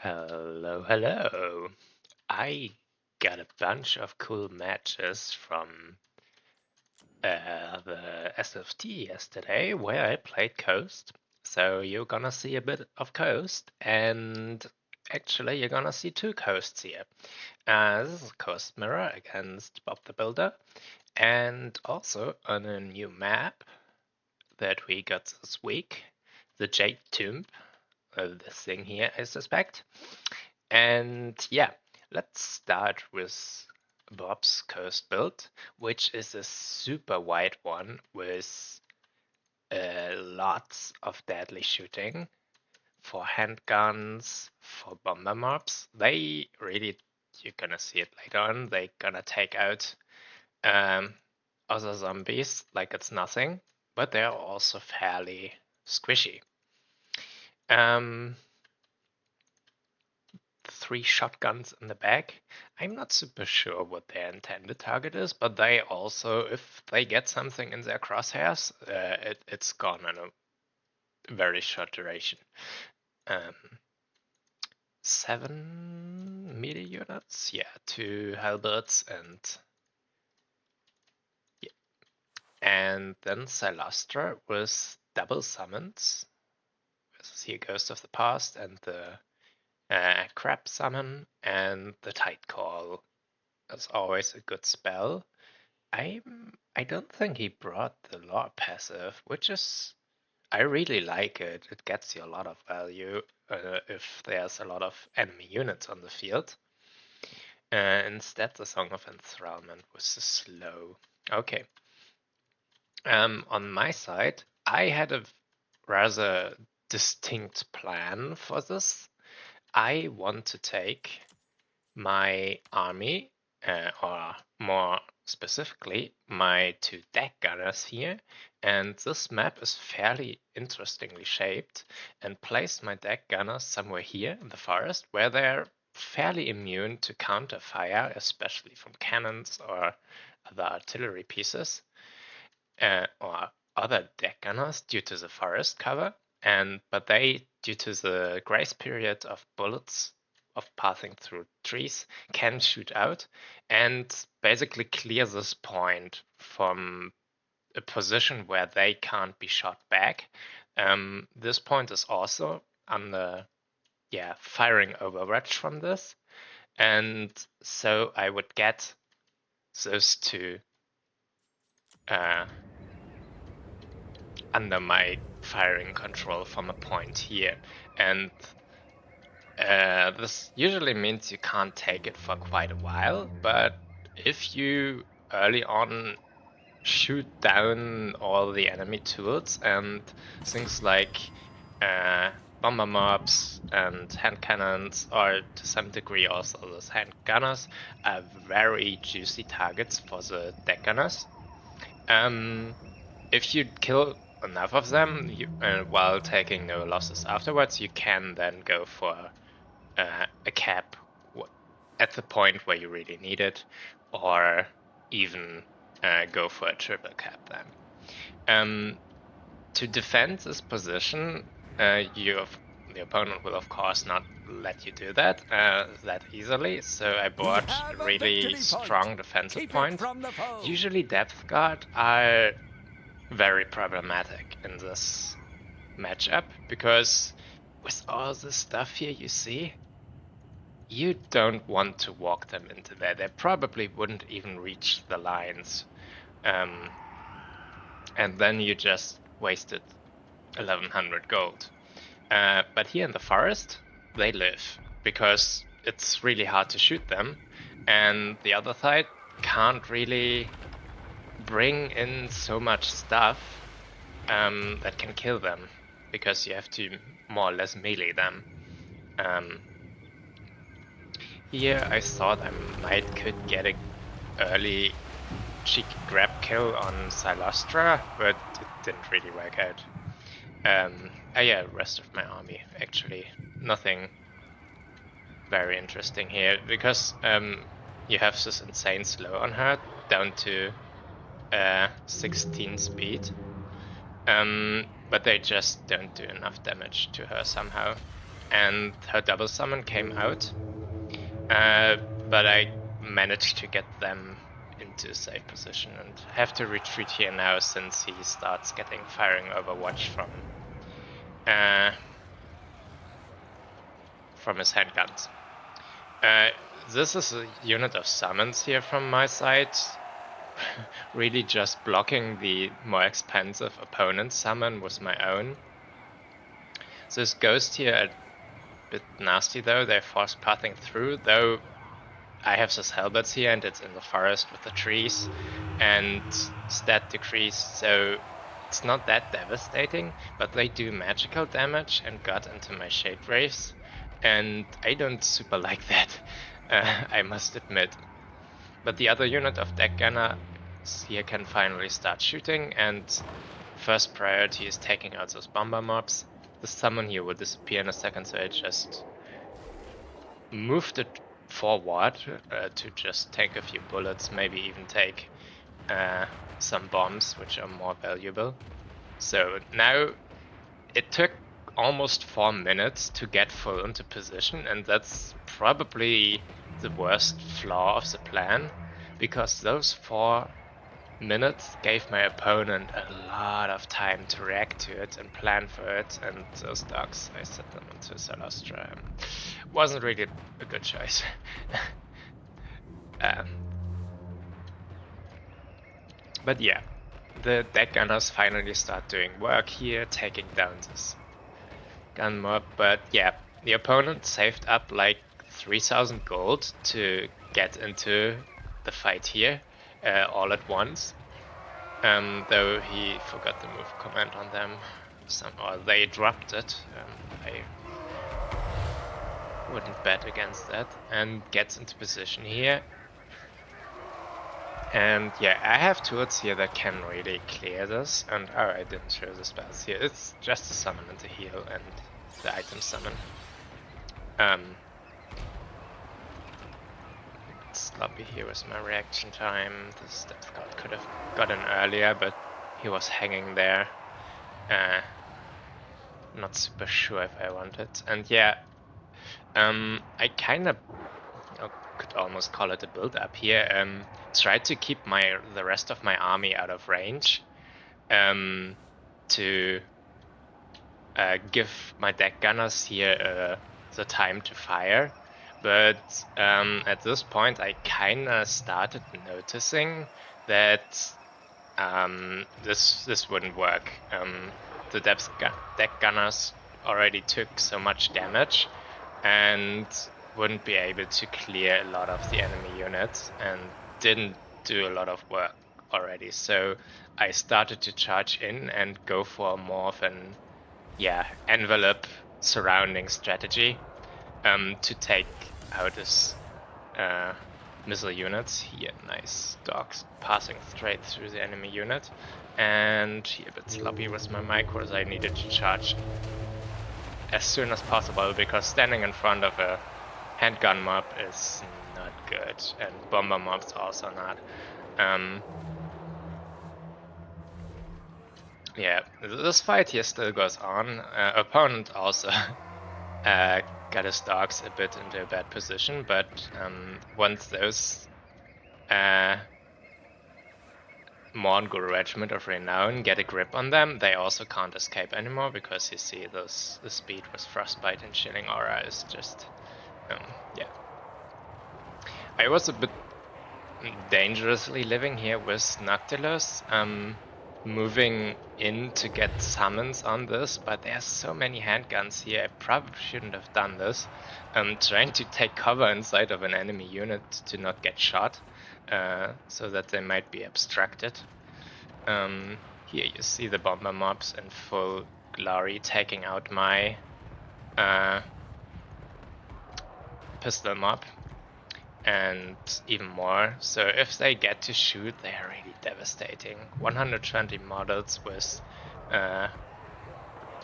Hello, hello. I got a bunch of cool matches from the SFT yesterday where I played Coast. So you're gonna see a bit of Coast, and actually you're gonna see two Coasts here. This is Coast Mirror against Bob the Builder, and also on a new map that we got this week, the Jade Tomb, this thing here, I suspect. And yeah, let's start with Bob's Coast build, which is a super wide one with lots of deadly shooting for handguns, for bomber mobs. They really, you're gonna see it later on, they're gonna take out um, other zombies like it's nothing, but they're also fairly squishy. Um, Three shotguns in the back. I'm not super sure what their intended target is, but they also, if they get something in their crosshairs, it's gone in a very short duration. Um, 7 melee units, yeah, two halberds and yeah, and then Silastra with double summons. Here Ghost of the Past and the Crab summon and the Tide Call is always a good spell. I don't think he brought the lore passive, which is I really like it. It gets you a lot of value if there's a lot of enemy units on the field. Instead, the Song of Enthrallment was slow. Okay. On my side, I had a rather distinct plan for this. I want to take my army, or more specifically, my two deck gunners here, and this map is fairly interestingly shaped, and place my deck gunners somewhere here in the forest where they're fairly immune to counter fire, especially from cannons or other artillery pieces, or other deck gunners due to the forest cover, but they, due to the grace period of bullets of passing through trees, can shoot out and basically clear this point from a position where they can't be shot back. This point is also under firing overwatch from this, and so I would get those two under my firing control from a point here. And this usually means you can't take it for quite a while, but if you early on shoot down all the enemy tools and things like bomber mobs and hand cannons, or to some degree also those hand gunners, are very juicy targets for the deck gunners. If you kill enough of them while taking no losses afterwards, you can then go for a cap at the point where you really need it, or even go for a triple cap then. To defend this position, the opponent will of course not let you do that easily. So I bought a really strong defensive point. Usually depth guard are very problematic in this matchup because with all the stuff here you see, you don't want to walk them into there. They probably wouldn't even reach the lines. And then you just wasted 1100 gold. But here in the forest, they live because it's really hard to shoot them. And the other side can't really bring in so much stuff that can kill them because you have to more or less melee them. Here I thought I could get an early cheeky grab kill on Silastra, but it didn't really work out. Yeah, rest of my army actually nothing very interesting here because you have this insane slow on her down to 16 speed. But they just don't do enough damage to her somehow. and her double summon came out. But I managed to get them into a safe position and have to retreat here now since he starts getting firing overwatch from his handguns. This is a unit of summons here from my side, really just blocking the more expensive opponent's summon with my own. This ghost here a bit nasty though, they're force pathing through, though I have this halberds here and it's in the forest with the trees and stat decrease, so it's not that devastating, but they do magical damage and got into my shade wraiths, and I don't super like that, I must admit. But the other unit of deck gunner here can finally start shooting, and first priority is taking out those bomber mobs. The summon here will disappear in a second, so I just moved it forward to just take a few bullets, maybe even take some bombs, which are more valuable. So now it took almost 4 minutes to get full into position, and that's probably the worst flaw of the plan, because those 4 minutes gave my opponent a lot of time to react to it and plan for it, and those dogs, I set them into Salastra. Wasn't really a good choice. But yeah, the deck gunners finally start doing work here, taking down this gun mob, but yeah, the opponent saved up like 3000 gold to get into the fight here all at once. Though he forgot to move command on them, or they dropped it. I wouldn't bet against that, and gets into position here. And yeah, I have tools here that can really clear this, and oh, I didn't show the spells here. It's just a summon and a heal and the item summon. Sloppy here with my reaction time. The Depth God could have gotten earlier, but he was hanging there. Not super sure if I want it. And yeah, I kind of could almost call it a build up here. Tried to keep the rest of my army out of range, to give my deck gunners here the time to fire. But at this point, I kind of started noticing that this wouldn't work. The deck gunners already took so much damage and wouldn't be able to clear a lot of the enemy units and didn't do a lot of work already. So I started to charge in and go for more of an envelope surrounding strategy to take out his missile units. Here, nice dogs passing straight through the enemy unit. And here a bit sloppy with my micros. I needed to charge as soon as possible because standing in front of a handgun mob is not good, and bomber mobs also not. Yeah, this fight here still goes on. Opponent also got his dogs a bit into a bad position, but once those Mongol Regiment of Renown get a grip on them, they also can't escape anymore, because you see the speed with Frostbite and Chilling Aura is just, I was a bit dangerously living here with Noctilus, moving in to get summons on this, but there's so many handguns here, I probably shouldn't have done this. Trying to take cover inside of an enemy unit to not get shot, so that they might be obstructed. Here you see the bomber mobs in full glory taking out my pistol mob, and even more. So if they get to shoot, they are really devastating. 120 models with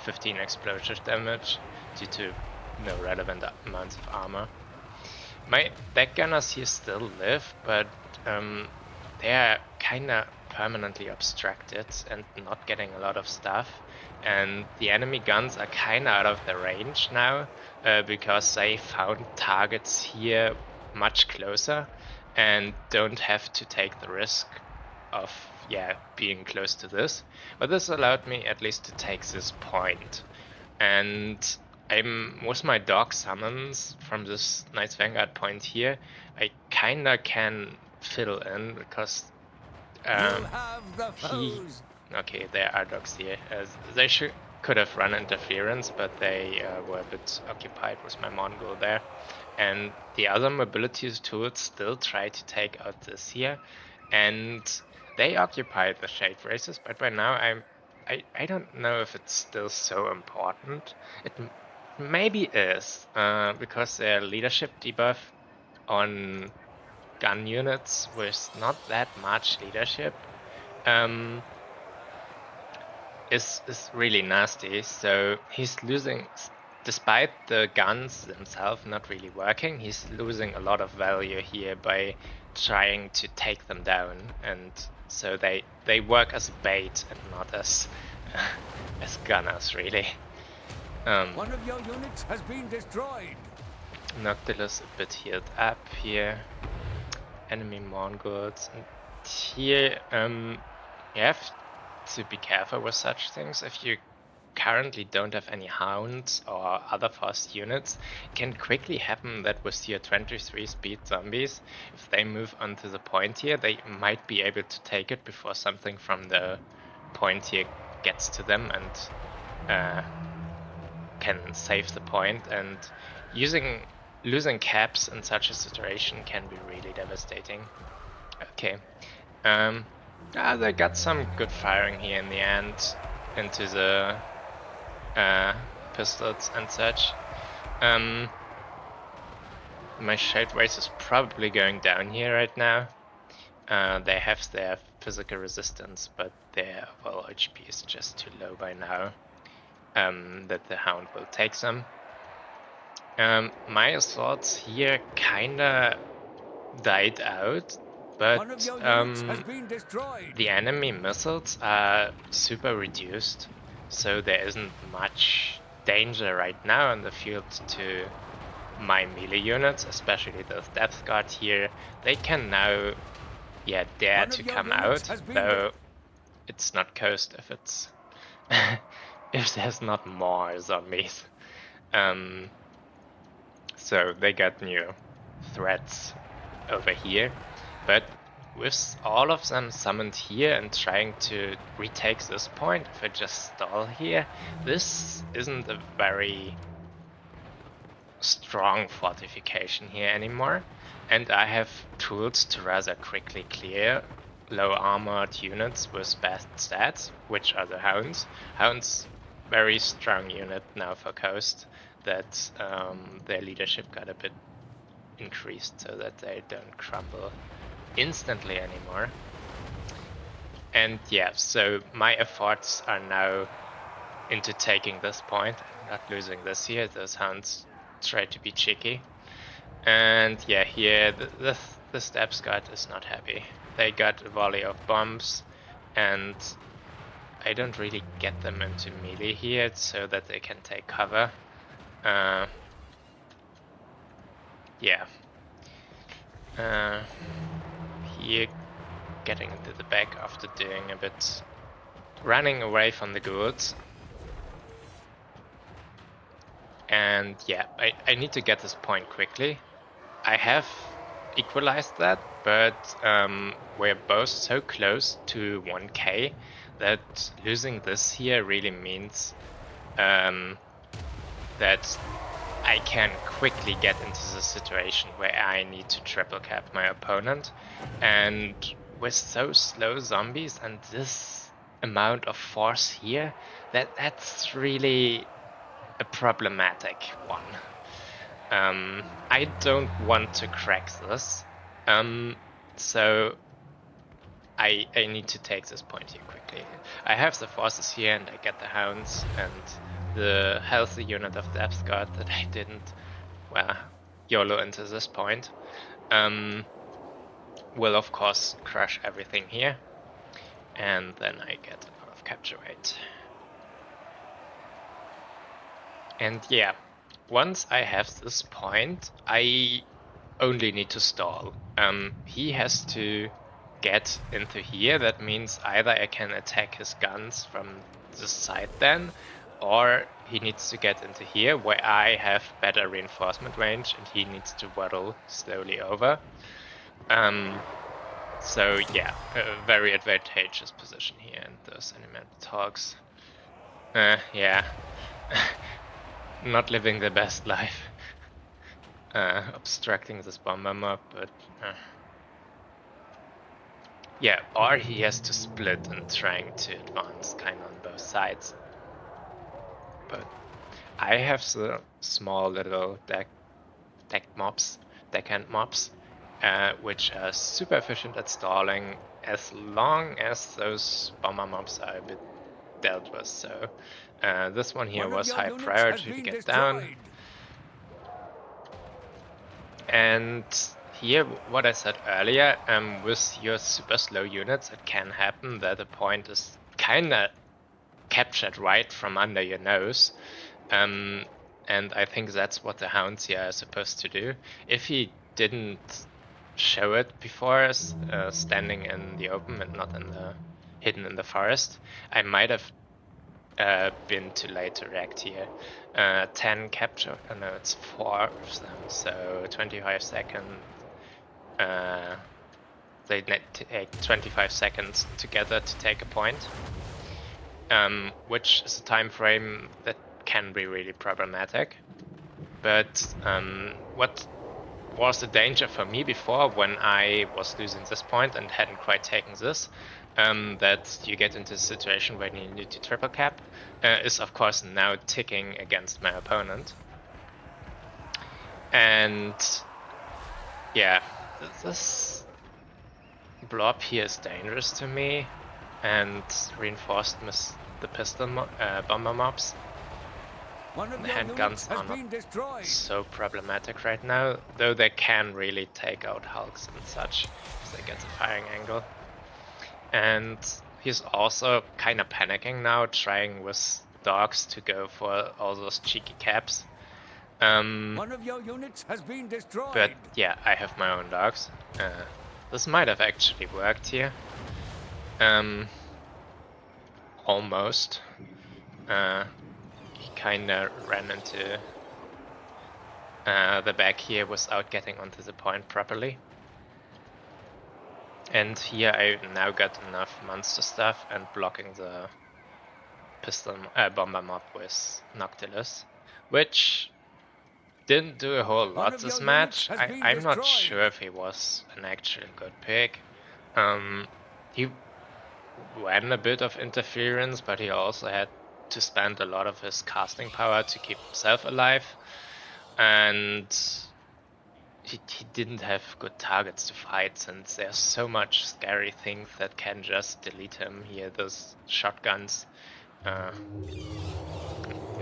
15 explosive damage due to no relevant amounts of armor. My deck gunners here still live, but they are kinda permanently obstructed and not getting a lot of stuff. And the enemy guns are kind of out of the range now because they found targets here much closer and don't have to take the risk of being close to this. But this allowed me at least to take this point. And I'm with my dog summons from this Knight's Vanguard point here, I kinda can fill in because okay, there are dogs here. They could have run interference, but they were a bit occupied with my Mongol there. And the other mobility tools still try to take out this here, and they occupied the shade races. But by now, I don't know if it's still so important. It maybe is because their leadership debuff on gun units with not that much leadership is really nasty. So he's losing, despite the guns themselves not really working, he's losing a lot of value here by trying to take them down, and so they work as bait and not as as gunners really. One of your units has been destroyed. Noctilus a bit healed up here. Enemy Mongols. And here you have to be careful with such things. If you currently don't have any hounds or other fast units, it can quickly happen that with your 23 speed zombies, if they move onto the point here, they might be able to take it before something from the point here gets to them and can save the point. And losing caps in such a situation can be really devastating. Okay. They got some good firing here in the end into the pistols and such. My shade race is probably going down here right now. They have their physical resistance, but their overall HP is just too low by now that the Hound will take them. My assaults here kinda died out, but the enemy missiles are super reduced, so there isn't much danger right now in the field to my melee units, especially the Depth Guard here. They can now dare to come out, though it's not coast if it's if there's not more zombies. So they got new threats over here, but with all of them summoned here and trying to retake this point, if I just stall here, this isn't a very strong fortification here anymore, and I have tools to rather quickly clear low armored units with bad stats, which are the Hounds. Hounds, very strong unit now for coast, that their leadership got a bit increased so that they don't crumble instantly anymore. And so my efforts are now into taking this point, not losing this here. Those Hounds try to be cheeky. And here the Steps Guard is not happy. They got a volley of bombs, and I don't really get them into melee here so that they can take cover. Here getting into the back after doing a bit running away from the ghouls. And I need to get this point quickly. I have equalized that, but we're both so close to 1k that losing this here really means that I can quickly get into the situation where I need to triple cap my opponent. And with so slow zombies and this amount of force here, that's really a problematic one. I don't want to crack this, so I need to take this point here quickly. I have the forces here and I get the Hounds and the healthy unit of Depth Guard that I didn't, YOLO into this point, will of course crush everything here. and then I get a lot of capture weight. And yeah, once I have this point, I only need to stall. He has to get into here. That means either I can attack his guns from this side then, or he needs to get into here where I have better reinforcement range and he needs to waddle slowly over. So yeah, a very advantageous position here in those animated talks. Yeah, not living the best life. Obstructing this bomber mob, but yeah, or he has to split and trying to advance kind of on both sides. But I have the small little deckhand mobs, which are super efficient at stalling as long as those bomber mobs are a bit dealt with. So this one here was high priority to get down. And here, what I said earlier, with your super slow units, it can happen that a point is kinda captured right from under your nose. And I think that's what the hounds here are supposed to do. If he didn't show it before us, standing in the open and not in the hidden in the forest, I might have been too late to react here. 10 capture, no, it's 4 of them, so 25 seconds. They take 25 seconds together to take a point, which is a time frame that can be really problematic. But what was the danger for me before when I was losing this point and hadn't quite taken this, that you get into a situation when you need to triple cap, is of course now ticking against my opponent. And yeah, this blob here is dangerous to me and reinforced the pistol bomber mobs. The handguns are not so problematic right now, though they can really take out hulks and such if they get a firing angle. And he's also kind of panicking now, trying with dogs to go for all those cheeky caps. One of your units has been destroyed. But yeah, I have my own dogs. This might have actually worked here. Almost. He kinda ran into the back here without getting onto the point properly. And here I now got enough monster stuff and blocking the pistol bomber mob with Noctilus, which didn't do a whole lot this match. I'm not sure if he was an actually good pick. He ran a bit of interference, but he also had to spend a lot of his casting power to keep himself alive. And he didn't have good targets to fight, since there's so much scary things that can just delete him here. Those shotguns. A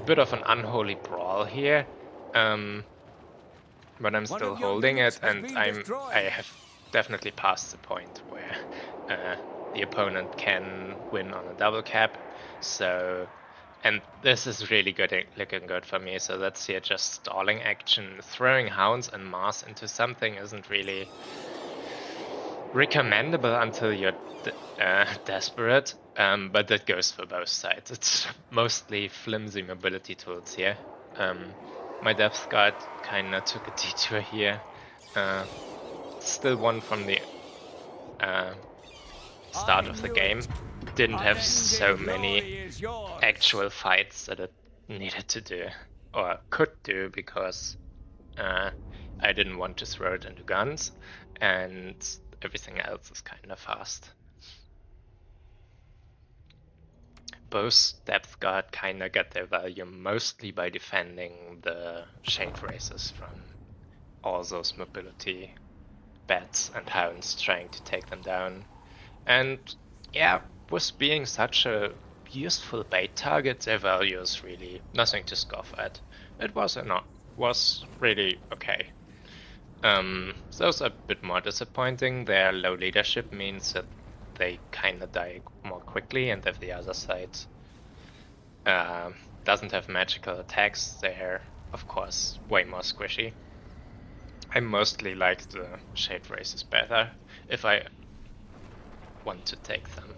bit of an unholy brawl here. But I'm still holding it, and I have definitely passed the point where the opponent can win on a double cap. So, and this is really looking good for me. So that's here just stalling action. Throwing hounds and Mars into something isn't really recommendable until you're desperate. But that goes for both sides. It's mostly flimsy mobility tools here. My Depth Guard kinda took a detour here. Still won from the start of the game. Didn't have so many actual fights that it needed to do, or could do, because I didn't want to throw it into guns, and everything else is kinda fast. Both Depth Guard kinda get their value mostly by defending the Shade Races from all those mobility bats and hounds trying to take them down. And yeah, with being such a useful bait target, their value is really nothing to scoff at. It was really okay. Those are a bit more disappointing. Their low leadership means that they kinda die more quickly, and if the other side doesn't have magical attacks, they're of course way more squishy. I mostly like the Shade Races better if I want to take them.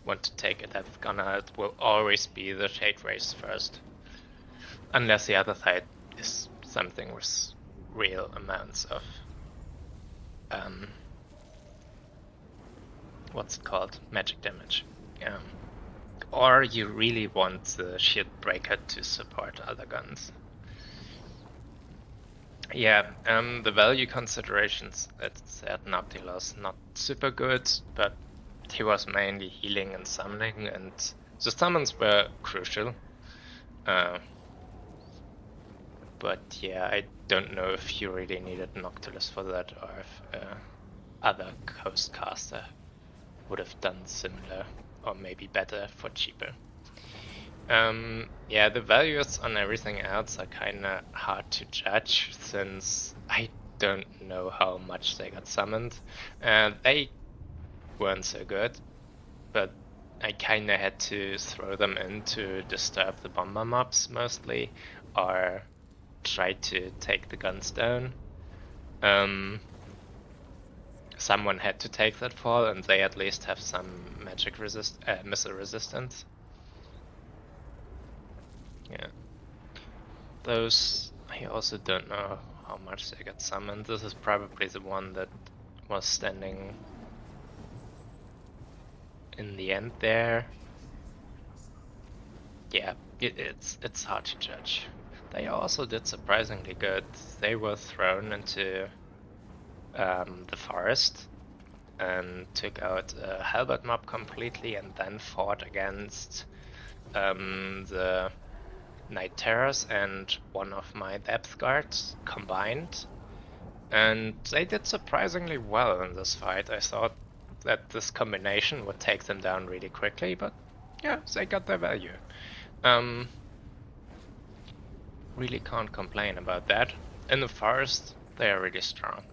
Want to take a Depth Gunner, it will always be the Shade Race first. Unless the other side is something with real amounts of what's it called? Magic damage. Or you really want the Shield Breaker to support other guns. Yeah, the value considerations at Noctilos not super good, but he was mainly healing and summoning, and the summons were crucial. But yeah, I don't know if you really needed Noctilus for that, or if other Coastcaster would have done similar, or maybe better for cheaper. Yeah, the values on everything else are kinda hard to judge, since I don't know how much they got summoned. They weren't so good, but I kinda had to throw them in to disturb the bomber mobs mostly, or try to take the guns down. Someone had to take that fall, and they at least have some magic missile resistance. Yeah. Those, I also don't know how much they got summoned. This is probably the one that was standing in the end there. Yeah, it's hard to judge. They also did surprisingly good. They were thrown into the forest and took out a halberd mob completely, and then fought against the Night Terrors and one of my depth guards combined. And they did surprisingly well in this fight. I thought that this combination would take them down really quickly, but yeah, they got their value. Really can't complain about that. In the forest, they are really strong.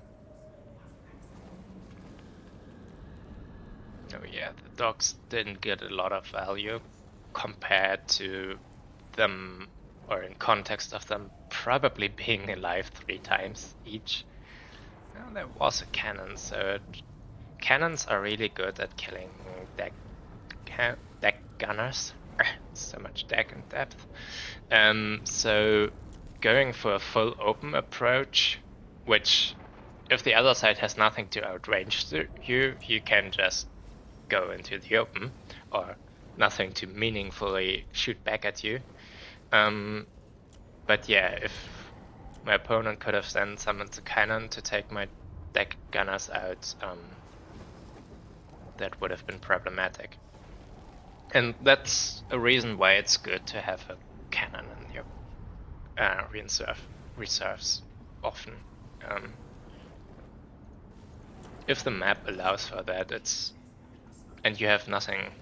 Oh yeah, the dogs didn't get a lot of value compared to them, or in context of them probably being alive 3 times each. Well, there was a cannon, so cannons are really good at killing deck gunners. So much deck and depth. So going for a full open approach, which if the other side has nothing to outrange you can just go into the open, or nothing to meaningfully shoot back at you. But yeah, if my opponent could have then summoned the cannon to take my deck gunners out, that would have been problematic. And that's a reason why it's good to have a cannon in your reserves often. If the map allows for that, and you have nothing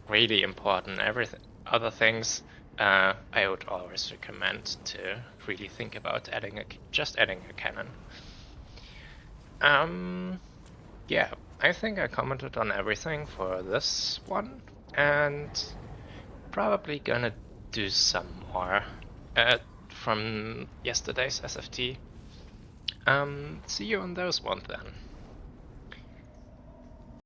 really important, everything other things, I would always recommend to really think about just adding a cannon. Yeah, I think I commented on everything for this one, and probably gonna do some more from yesterday's SFT. See you on those ones then.